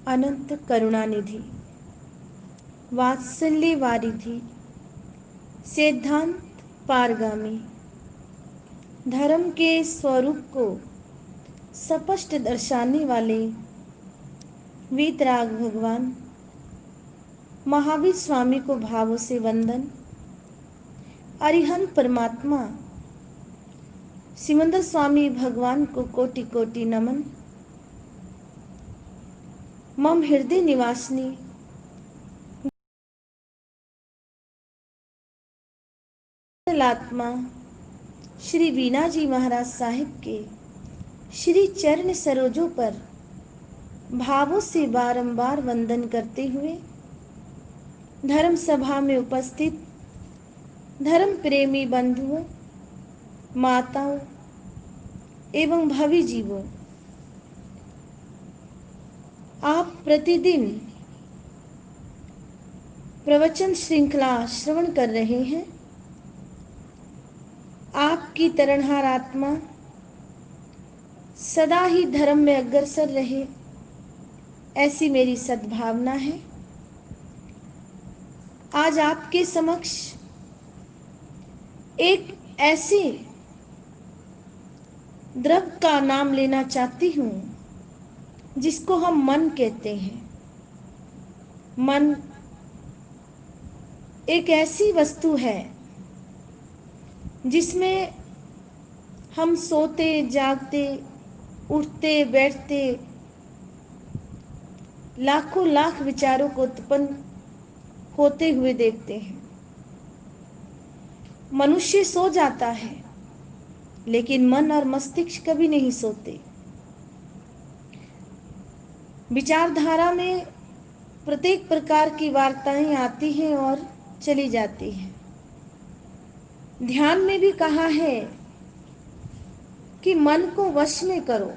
अनंत करुणानिधि, वात्सल्य वारिधि, सिद्धांत पारगामी, धर्म के स्वरूप को स्पष्ट दर्शाने वाले वीतराग भगवान महावीर स्वामी को भावों से वंदन। अरिहंत परमात्मा सिमंदर स्वामी भगवान को कोटि कोटि नमन। मम हृदय निवासिनी आत्मा श्री बीना जी महाराज साहिब के श्री चरण सरोजों पर भावों से बारंबार वंदन करते हुए धर्म सभा में उपस्थित धर्म प्रेमी बंधुओं, माताओं एवं भावी जीवों, आप प्रतिदिन प्रवचन श्रृंखला श्रवण कर रहे हैं। आपकी तरणहार आत्मा सदा ही धर्म में अग्रसर रहे, ऐसी मेरी सद्भावना है। आज आपके समक्ष एक ऐसे द्रव्य का नाम लेना चाहती हूँ जिसको हम मन कहते हैं। मन एक ऐसी वस्तु है जिसमें हम सोते जागते उठते बैठते लाखों लाख विचारों को उत्पन्न होते हुए देखते हैं। मनुष्य सो जाता है लेकिन मन और मस्तिष्क कभी नहीं सोते। विचारधारा में प्रत्येक प्रकार की वार्ताएं आती हैं और चली जाती हैं। ध्यान में भी कहा है कि मन को वश में करो,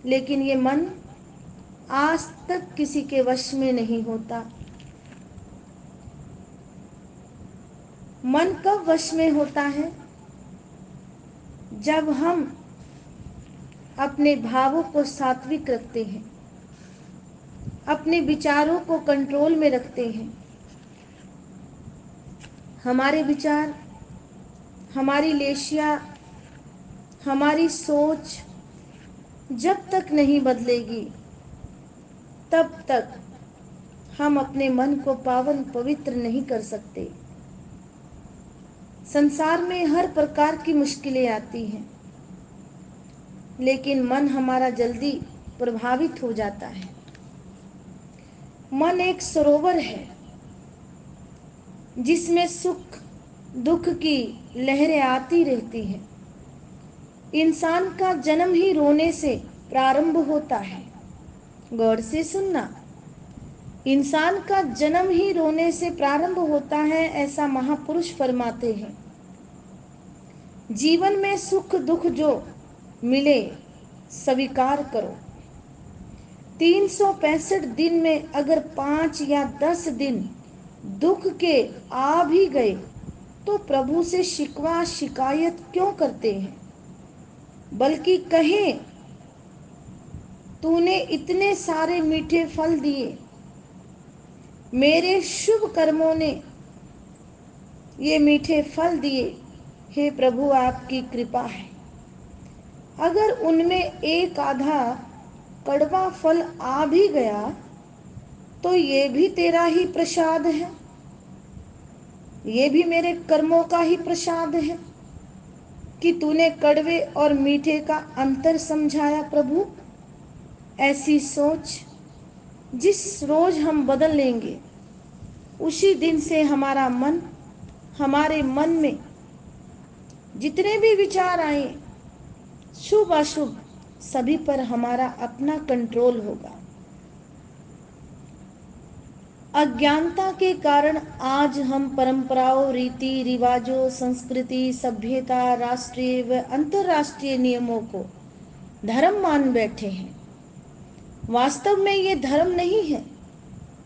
लेकिन ये मन आज तक किसी के वश में नहीं होता। मन कब वश में होता है? जब हम अपने भावों को सात्विक रखते हैं, अपने विचारों को कंट्रोल में रखते हैं। हमारे विचार, हमारी लेशिया, हमारी सोच जब तक नहीं बदलेगी तब तक हम अपने मन को पावन पवित्र नहीं कर सकते। संसार में हर प्रकार की मुश्किलें आती हैं, लेकिन मन हमारा जल्दी प्रभावित हो जाता है। मन एक सरोवर है जिसमें सुख दुख की लहरें आती रहती हैं। इंसान का जन्म ही रोने से प्रारंभ होता है। गौर से सुनना, इंसान का जन्म ही रोने से प्रारंभ होता है, ऐसा महापुरुष फरमाते हैं। जीवन में सुख दुख जो मिले स्वीकार करो। 365 दिन में अगर 5 या 10 दिन दुख के आ भी गए तो प्रभु से शिकवा शिकायत क्यों करते हैं? बल्कि कहें, तूने इतने सारे मीठे फल दिए, मेरे शुभ कर्मों ने ये मीठे फल दिए, हे प्रभु आपकी कृपा है। अगर उनमें एक आधा कड़वा फल आ भी गया तो ये भी तेरा ही प्रसाद है, ये भी मेरे कर्मों का ही प्रसाद है कि तूने कड़वे और मीठे का अंतर समझाया। प्रभु, ऐसी सोच जिस रोज हम बदल लेंगे, उसी दिन से हमारे मन में जितने भी विचार आए, शुभ अशुभ, सभी पर हमारा अपना कंट्रोल होगा। अज्ञानता के कारण आज हम परंपराओं, रीति रिवाजों, संस्कृति, सभ्यता, राष्ट्रीय व अंतर्राष्ट्रीय नियमों को धर्म मान बैठे हैं। वास्तव में ये धर्म नहीं है,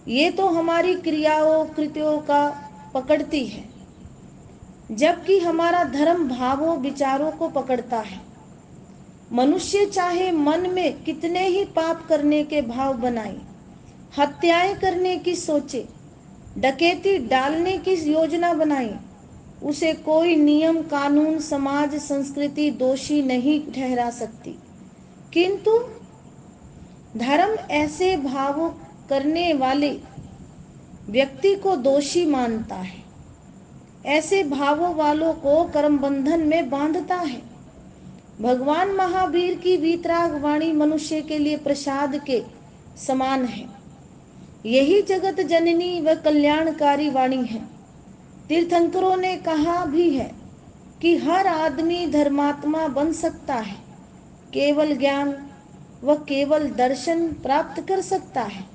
ये तो हमारी क्रियाओं कृत्यों का पकड़ती है, जबकि हमारा धर्म भावों विचारों को पकड़ता है। मनुष्य चाहे मन में कितने ही पाप करने के भाव बनाए, हत्याएं करने की सोचे, डकैती डालने की योजना बनाए, उसे कोई नियम, कानून, समाज, संस्कृति दोषी नहीं ठहरा सकती। किंतु धर्म ऐसे भावों करने वाले व्यक्ति को दोषी मानता है, ऐसे भावों वालों को कर्म बंधन में बांधता है। भगवान महावीर की वीतराग वाणी मनुष्य के लिए प्रसाद के समान है। यही जगत जननी व कल्याणकारी वाणी है। तीर्थंकरों ने कहा भी है कि हर आदमी धर्मात्मा बन सकता है, केवल ज्ञान व केवल दर्शन प्राप्त कर सकता है।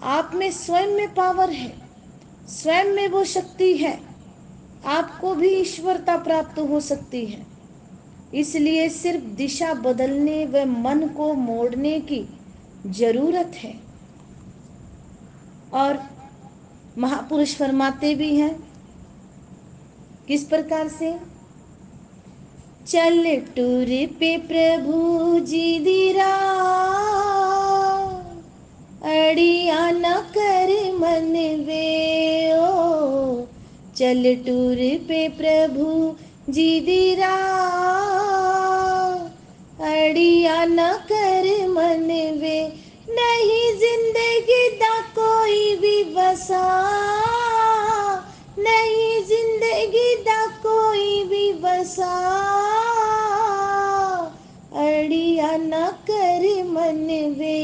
आप में स्वयं में पावर है, स्वयं में वो शक्ति है, आपको भी ईश्वरता प्राप्त हो सकती है। इसलिए सिर्फ दिशा बदलने व मन को मोड़ने की जरूरत है। और महापुरुष फरमाते भी हैं, किस प्रकार से? चल टूर पे प्रभु जी दीरा, अड़िया न कर मन वे ओ। चल टूर पे प्रभु जी दीरा, अड़िया न कर मन वे। नहीं जिंदगी दा कोई भी बसा, नहीं जिंदगी दा कोई भी बसा, अड़िया न कर मन वे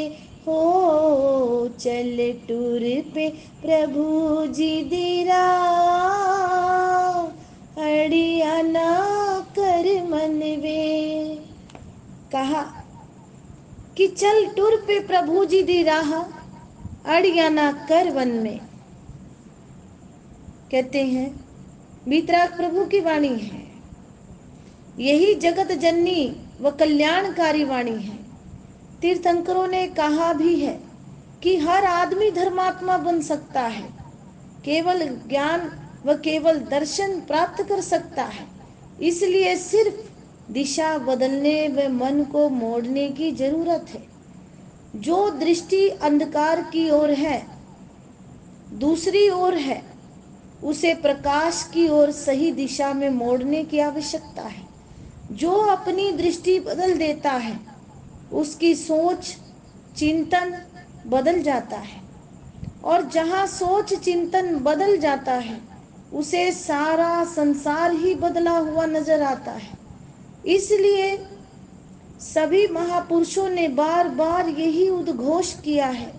हो। चल टूर पे प्रभु जी दीरा, अड़िया न कर मन वे। कहा कि चल टूर पे प्रभु जी दी राह, अड़िया ना कर वन में। कहते हैं वीतराग प्रभु की वाणी है, यही जगत जननी व कल्याणकारी वाणी है। तीर्थंकरों ने कहा भी है कि हर आदमी धर्मात्मा बन सकता है, केवल ज्ञान व केवल दर्शन प्राप्त कर सकता है। इसलिए सिर्फ दिशा बदलने व मन को मोड़ने की जरूरत है। जो दृष्टि अंधकार की ओर है, दूसरी ओर है, उसे प्रकाश की ओर सही दिशा में मोड़ने की आवश्यकता है। जो अपनी दृष्टि बदल देता है, उसकी सोच चिंतन बदल जाता है, और जहाँ सोच चिंतन बदल जाता है, उसे सारा संसार ही बदला हुआ नजर आता है। इसलिए सभी महापुरुषों ने बार बार यही उद्घोष किया है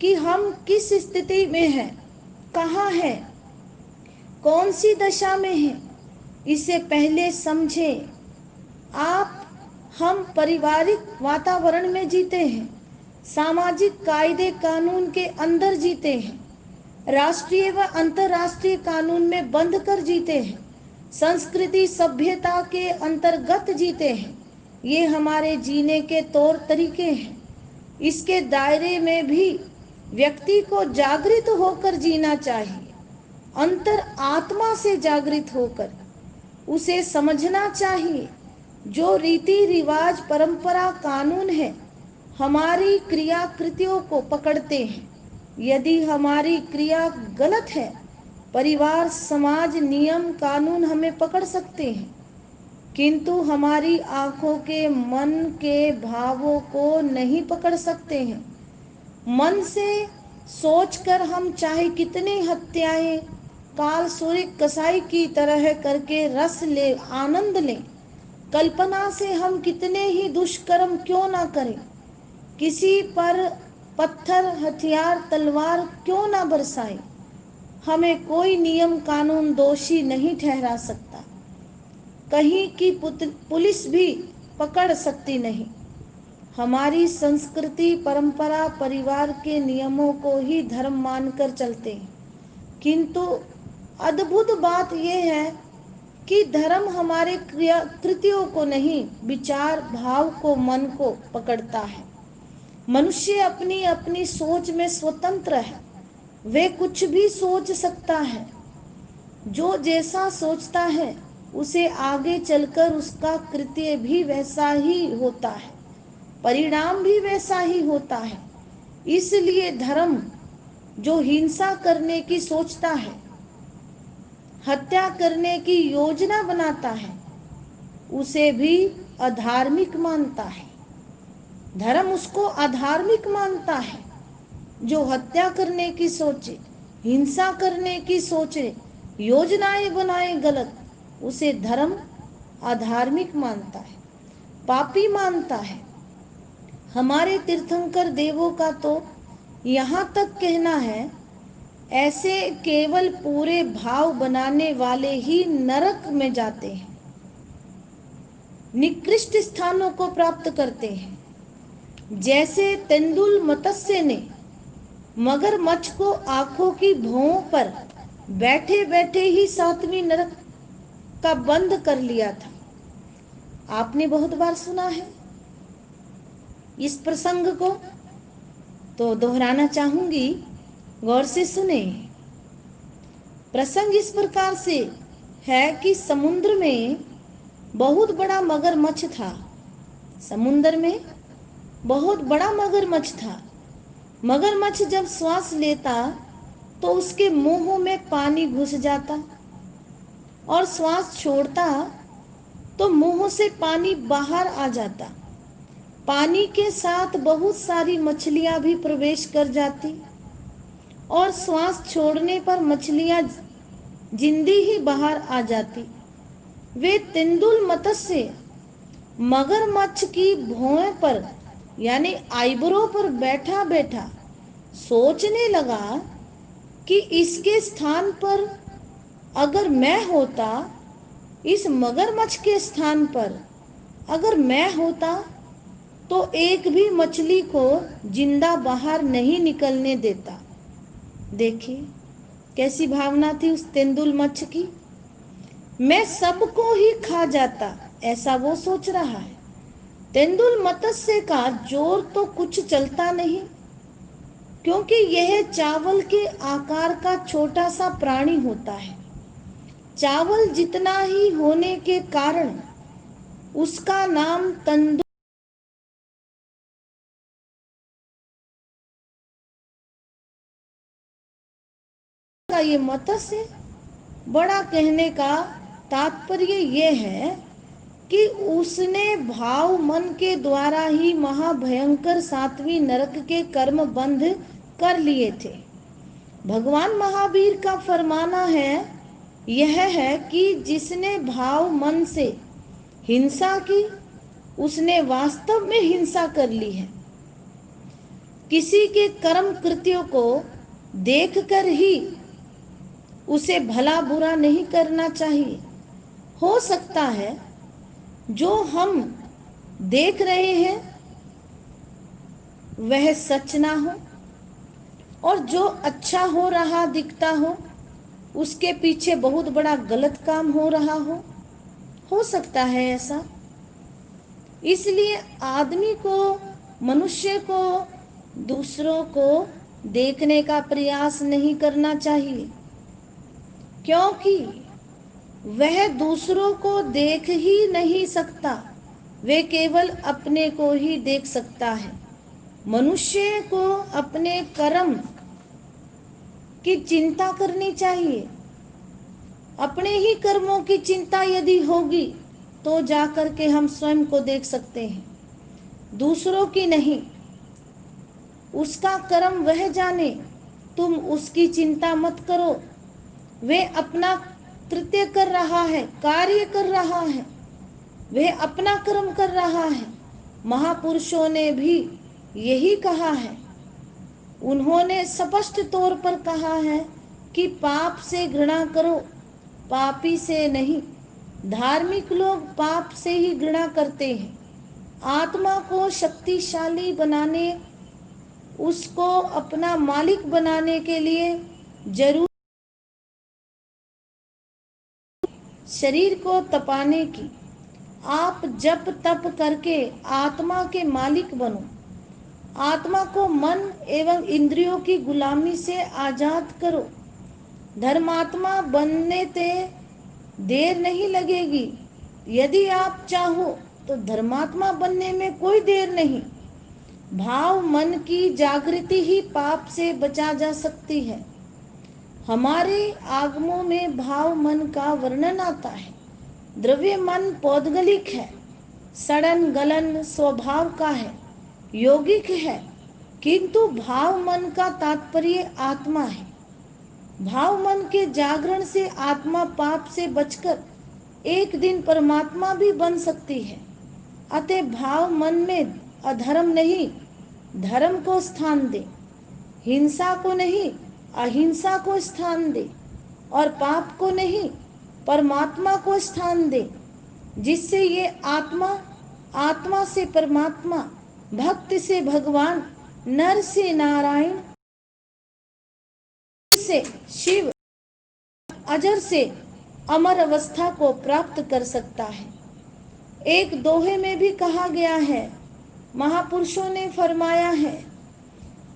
कि हम किस स्थिति में हैं, कहाँ हैं, कौन सी दशा में हैं, इसे पहले समझें। हम पारिवारिक वातावरण में जीते हैं, सामाजिक कायदे कानून के अंदर जीते हैं, राष्ट्रीय व अंतर्राष्ट्रीय कानून में बंध कर जीते हैं, संस्कृति सभ्यता के अंतर्गत जीते हैं। ये हमारे जीने के तौर तरीके हैं। इसके दायरे में भी व्यक्ति को जागृत होकर जीना चाहिए, अंतर आत्मा से जागृत होकर उसे समझना चाहिए। जो रीति रिवाज परंपरा कानून है, हमारी क्रिया कृतियों को पकड़ते हैं। यदि हमारी क्रिया गलत है, परिवार समाज नियम कानून हमें पकड़ सकते हैं, किंतु हमारी आंखों के मन के भावों को नहीं पकड़ सकते हैं। मन से सोचकर हम चाहे कितनी हत्याएं काल सूर्य कसाई की तरह करके रस ले, आनंद लें, कल्पना से हम कितने ही दुष्कर्म क्यों ना करें, किसी पर पत्थर हथियार तलवार क्यों ना बरसाएं, हमें कोई नियम कानून दोषी नहीं ठहरा सकता। कहीं की पुलिस भी पकड़ सकती नहीं। हमारी संस्कृति परंपरा परिवार के नियमों को ही धर्म मानकर चलते हैं, किंतु अद्भुत बात यह है कि धर्म हमारे क्रिया कृतियों को नहीं, विचार भाव को, मन को पकड़ता है। मनुष्य अपनी अपनी सोच में स्वतंत्र है, वे कुछ भी सोच सकता है। जो जैसा सोचता है उसे आगे चलकर उसका कृत्य भी वैसा ही होता है, परिणाम भी वैसा ही होता है। इसलिए धर्म जो हिंसा करने की सोचता है, हत्या करने की योजना बनाता है, उसे भी अधार्मिक मानता है। धर्म उसको अधार्मिक मानता है। जो हत्या करने की सोचे, हिंसा करने की सोचे, योजनाएं बनाए गलत, उसे धर्म अधार्मिक मानता है, पापी मानता है। हमारे तीर्थंकर देवों का तो यहाँ तक कहना है, ऐसे केवल पूरे भाव बनाने वाले ही नरक में जाते हैं, निकृष्ट स्थानों को प्राप्त करते हैं। जैसे तेंदुल मत्स्य ने मगरमच्छ को आंखों की भौं पर बैठे बैठे ही 7वीं नरक का बंद कर लिया था। आपने बहुत बार सुना है इस प्रसंग को, तो दोहराना चाहूंगी, गौर से सुने। प्रसंग इस प्रकार से है कि समुद्र में बहुत बड़ा मगरमच्छ था। समुद्र में बहुत बड़ा मगरमच्छ था। मगरमच्छ जब श्वास लेता तो उसके मुंह में पानी घुस जाता, और श्वास छोड़ता तो मुंह से पानी बाहर आ जाता। पानी के साथ बहुत सारी मछलियां भी प्रवेश कर जाती, और श्वास छोड़ने पर मछलियां जिंदी ही बाहर आ जाती। वे तेंदुल मत्स्य मगरमच्छ की भौं पर यानी आईब्रो पर बैठा बैठा सोचने लगा कि इसके स्थान पर अगर मैं होता, इस मगरमच्छ के स्थान पर अगर मैं होता, तो एक भी मछली को जिंदा बाहर नहीं निकलने देता। देखिए कैसी भावना थी उस तेंदुल मच्छ की। मैं सबको ही खा जाता, ऐसा वो सोच रहा है। तेंदुल मत्स्य का जोर तो कुछ चलता नहीं, क्योंकि यह चावल के आकार का छोटा सा प्राणी होता है। चावल जितना ही होने के कारण उसका नाम तेंदुल का ये मत्स्य। बड़ा कहने का तात्पर्य ये है कि उसने भाव मन के द्वारा ही महाभयंकर 7वीं नरक के कर्म बंध कर लिए थे। भगवान महावीर का फरमाना है, यह है कि जिसने भाव मन से हिंसा की, उसने वास्तव में हिंसा कर ली है। किसी के कर्म कृत्यों को देखकर ही उसे भला बुरा नहीं करना चाहिए। हो सकता है जो हम देख रहे हैं वह सच ना हो, और जो अच्छा हो रहा दिखता हो उसके पीछे बहुत बड़ा गलत काम हो रहा हो सकता है ऐसा। इसलिए आदमी को, मनुष्य को दूसरों को देखने का प्रयास नहीं करना चाहिए, क्योंकि वह दूसरों को देख ही नहीं सकता, वे केवल अपने को ही देख सकता है। मनुष्य को अपने कर्म की चिंता करनी चाहिए। अपने ही कर्मों की चिंता यदि होगी तो जाकर के हम स्वयं को देख सकते हैं, दूसरों की नहीं। उसका कर्म वह जाने, तुम उसकी चिंता मत करो। वे अपना कृत्य कर रहा है, कार्य कर रहा है, वह अपना कर्म कर रहा है। महापुरुषों ने भी यही कहा है। उन्होंने स्पष्ट तौर पर कहा है कि पाप से घृणा करो, पापी से नहीं। धार्मिक लोग पाप से ही घृणा करते हैं। आत्मा को शक्तिशाली बनाने, उसको अपना मालिक बनाने के लिए जरूर शरीर को तपाने की। आप जप तप करके आत्मा के मालिक बनो। आत्मा को मन एवं इंद्रियों की गुलामी से आजाद करो। धर्मात्मा बनने ते देर नहीं लगेगी। यदि आप चाहो तो धर्मात्मा बनने में कोई देर नहीं। भाव मन की जागृति ही पाप से बचा जा सकती है। हमारे आगमों में भाव मन का वर्णन आता है। द्रव्य मन पौद्गलिक है, सड़न गलन स्वभाव का है, यौगिक है, किंतु भाव मन का तात्पर्य आत्मा है। भाव मन के जागरण से आत्मा पाप से बचकर एक दिन परमात्मा भी बन सकती है। अतः भाव मन में अधर्म नहीं, धर्म को स्थान दे, हिंसा को नहीं, अहिंसा को स्थान दे, और पाप को नहीं, परमात्मा को स्थान दे, जिससे ये आत्मा, आत्मा से परमात्मा, भक्त से भगवान, नर से नारायण, से शिव, अजर से अमर अवस्था को प्राप्त कर सकता है। एक दोहे में भी कहा गया है, महापुरुषों ने फरमाया है,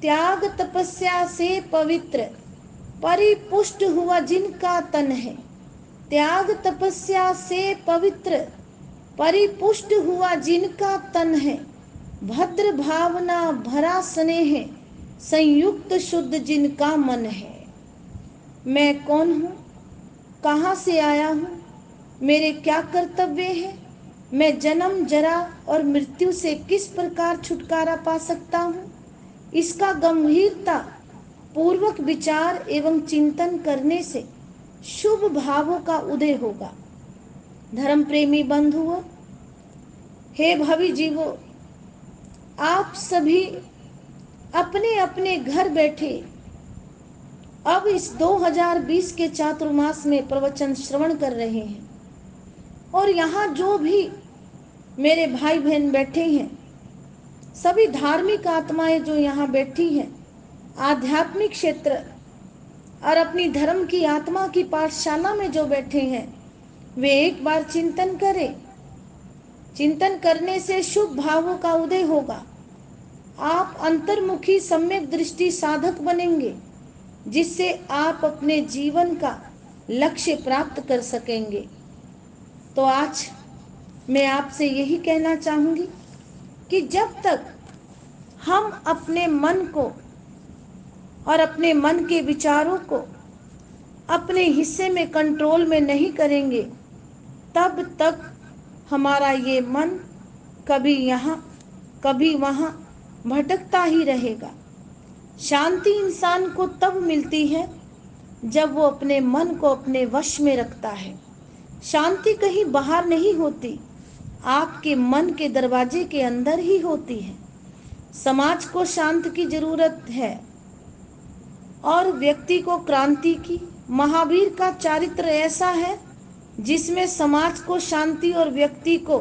त्याग तपस्या से पवित्र परिपुष्ट हुआ जिनका तन है। त्याग तपस्या से पवित्र परिपुष्ट हुआ जिनका तन है। भद्र भावना भरा स्नेह संयुक्त शुद्ध जिनका मन है। मैं कौन हूँ, कहाँ से आया हूँ, मेरे क्या कर्तव्य है, मैं जन्म जरा और मृत्यु से किस प्रकार छुटकारा पा सकता हूँ, इसका गंभीरता पूर्वक विचार एवं चिंतन करने से शुभ भावों का उदय होगा। धर्म प्रेमी बंधुओं, हे भवि जीवो, आप सभी अपने अपने घर बैठे अब इस 2020 के चातुर्मास में प्रवचन श्रवण कर रहे हैं। और यहाँ जो भी मेरे भाई बहन बैठे हैं, सभी धार्मिक आत्माएं जो यहाँ बैठी हैं, आध्यात्मिक क्षेत्र और अपनी धर्म की आत्मा की पाठशाला में जो बैठे हैं, वे एक बार चिंतन करें। चिंतन करने से शुभ भावों का उदय होगा। आप अंतर्मुखी सम्यक दृष्टि साधक बनेंगे, जिससे आप अपने जीवन का लक्ष्य प्राप्त कर सकेंगे। तो आज मैं आपसे यही कहना चाहूंगी कि जब तक हम अपने मन को और अपने मन के विचारों को अपने हिस्से में कंट्रोल में नहीं करेंगे, तब तक हमारा ये मन कभी यहाँ कभी वहाँ भटकता ही रहेगा। शांति इंसान को तब मिलती है जब वो अपने मन को अपने वश में रखता है। शांति कहीं बाहर नहीं होती, आपके मन के दरवाजे के अंदर ही होती है। समाज को शांति की जरूरत है और व्यक्ति को क्रांति की। महावीर का चारित्र ऐसा है जिसमें समाज को शांति और व्यक्ति को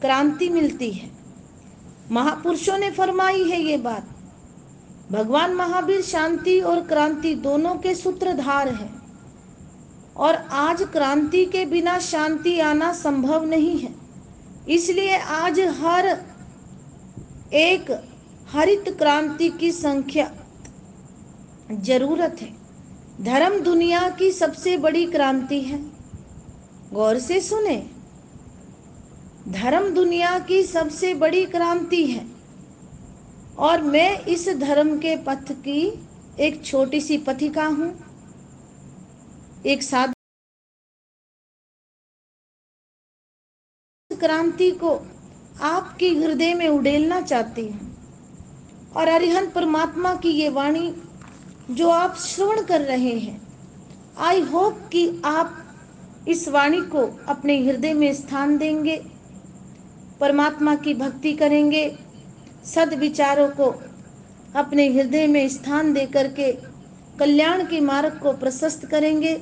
क्रांति मिलती है। महापुरुषों ने फरमाई है ये बात। भगवान महावीर शांति और क्रांति दोनों के सूत्रधार हैं, और आज क्रांति के बिना शांति आना संभव नहीं है। इसलिए आज हर एक हरित क्रांति की संख्या जरूरत है। धर्म दुनिया की सबसे बड़ी क्रांति है। गौर से सुने, धर्म दुनिया की सबसे बड़ी क्रांति है, और मैं इस धर्म के पथ की एक छोटी सी पथिका हूं। एक साधु क्रांति को आपके हृदय में उड़ेलना चाहती हूं, और अरिहंत परमात्मा की ये वाणी जो आप श्रवण कर रहे हैं, आई होप कि आप इस वाणी को अपने हृदय में स्थान देंगे, परमात्मा की भक्ति करेंगे, सद्विचारों को अपने हृदय में स्थान दे करके कल्याण के मार्ग को प्रशस्त करेंगे।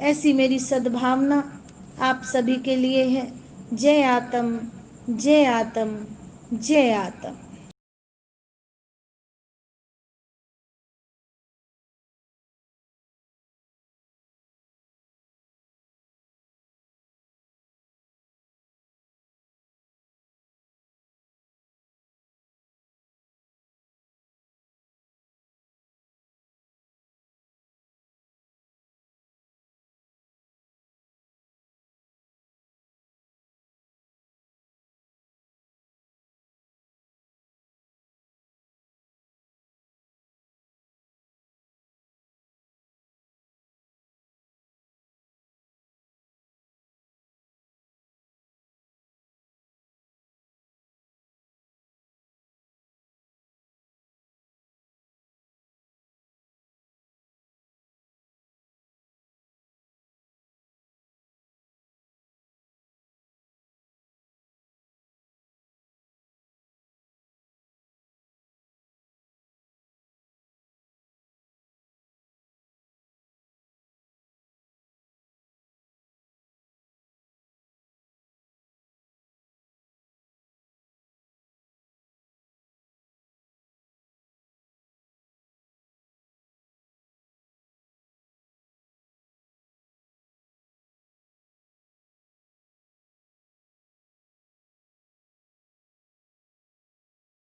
ऐसी मेरी सद्भावना आप सभी के लिए है। जय आत्म, जय आत्म, जय आत्म।